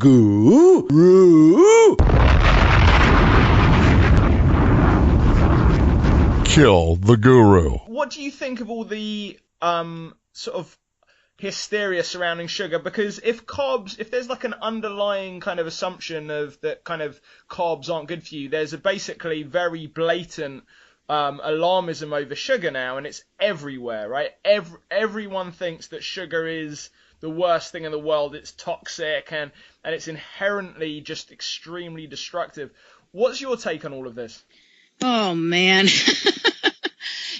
Guru. Kill the guru. What do you think of all the sort of hysteria surrounding sugar? Because if there's like an underlying kind of assumption of that kind of carbs aren't good for you, there's a basically very blatant alarmism over sugar now, and it's everywhere, right? Everyone thinks that sugar is the worst thing in the world. It's toxic and it's inherently just extremely destructive. What's your take on all of this? Oh, man.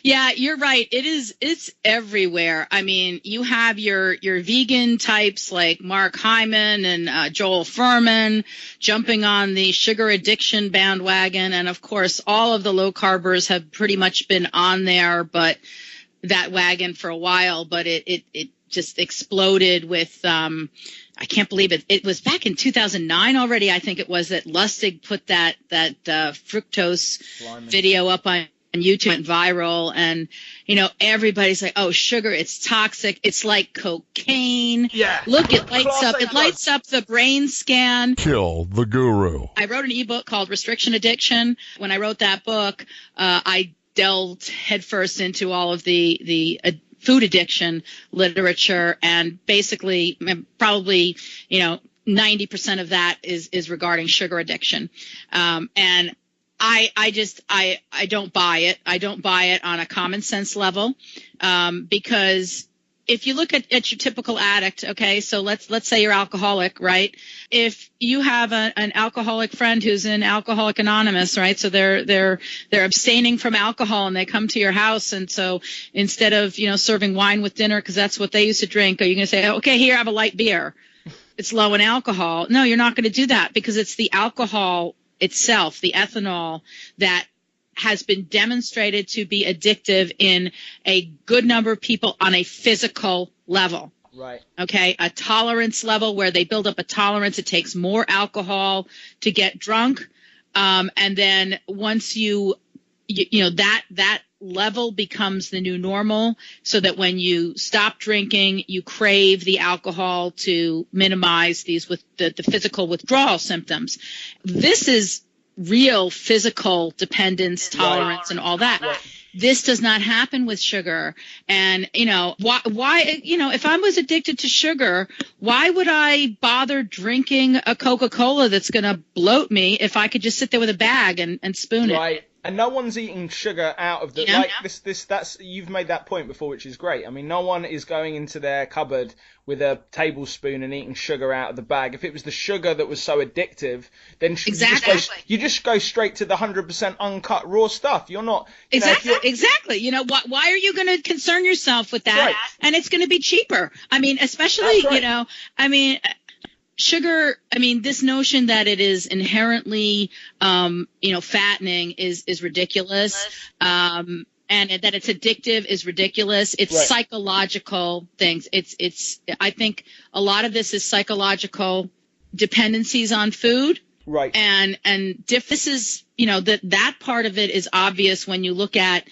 Yeah, you're right. It's everywhere. I mean, you have your vegan types like Mark Hyman and Joel Furman jumping on the sugar addiction bandwagon. And of course, all of the low carbers have pretty much been on there, but that wagon for a while, but it just exploded with, I can't believe it. It was back in 2009 already. I think it was that Lustig put that fructose video up on YouTube, went viral, and everybody's like, "Oh, sugar, it's toxic. It's like cocaine. Yeah, look, it lights up the brain scan." Kill the guru. I wrote an ebook called Restriction Addiction. When I wrote that book, I delved headfirst into all of the food addiction literature, and basically, probably 90% of that is regarding sugar addiction, and I don't buy it. I don't buy it on a common sense level, because if you look at your typical addict, okay, so let's say you're alcoholic, right? If you have an alcoholic friend who's in Alcoholic Anonymous, right? So they're abstaining from alcohol and they come to your house, and so instead of serving wine with dinner because that's what they used to drink, are you going to say, okay, here, have a light beer? It's low in alcohol. No, you're not going to do that, because it's the alcohol itself, the ethanol, that has been demonstrated to be addictive in a good number of people on a physical level. Right. Okay. A tolerance level where they build up a tolerance. It takes more alcohol to get drunk. And then once that level becomes the new normal, so that when you stop drinking, you crave the alcohol to minimize these with the physical withdrawal symptoms. This is real physical dependence, tolerance, and all that. Right. This does not happen with sugar. And, why, if I was addicted to sugar, why would I bother drinking a Coca-Cola that's going to bloat me if I could just sit there with a bag and spoon it? Right. And no one's eating sugar out of the that's you've made that point before, which is great. I mean, no one is going into their cupboard with a tablespoon and eating sugar out of the bag. If it was the sugar that was so addictive, then you just go straight to the 100% uncut raw stuff. You're not exactly. Why are you going to concern yourself with that? Right. And it's going to be cheaper. I mean, especially sugar, this notion that it is inherently, fattening is ridiculous. And that it's addictive is ridiculous. It's right. Psychological things. I think a lot of this is psychological dependencies on food. Right. And this is, that part of it is obvious when you look at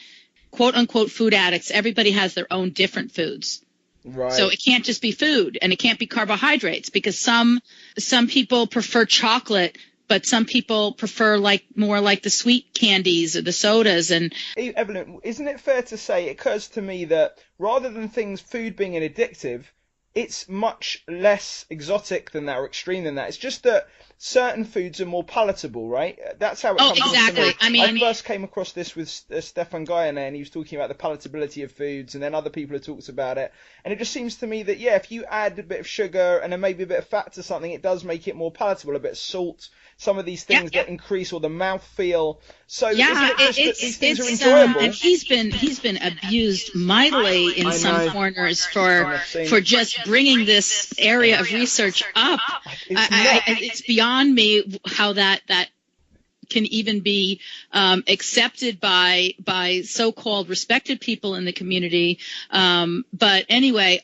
quote unquote food addicts. Everybody has their own different foods. Right. So it can't just be food, and it can't be carbohydrates, because some people prefer chocolate, but some people prefer more like the sweet candies or the sodas. And Evelyn, isn't it fair to say, it occurs to me that rather than food being an addictive, it's much less exotic than that or extreme than that. It's just that certain foods are more palatable, right? That's how it comes exactly. to me. I first came across this with Stefan Guyana, and he was talking about the palatability of foods, and then other people have talked about it. And it just seems to me that, if you add a bit of sugar and then maybe a bit of fat to something, it does make it more palatable, a bit of salt, some of these things that increase or the mouthfeel. So isn't it just that these things are enjoyable? And he's been abused mightily in some corners for just bringing this area of research up. It's beyond me how that can even be accepted by so-called respected people in the community. But anyway,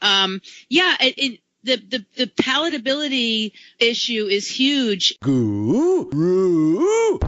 the palatability issue is huge. Guru.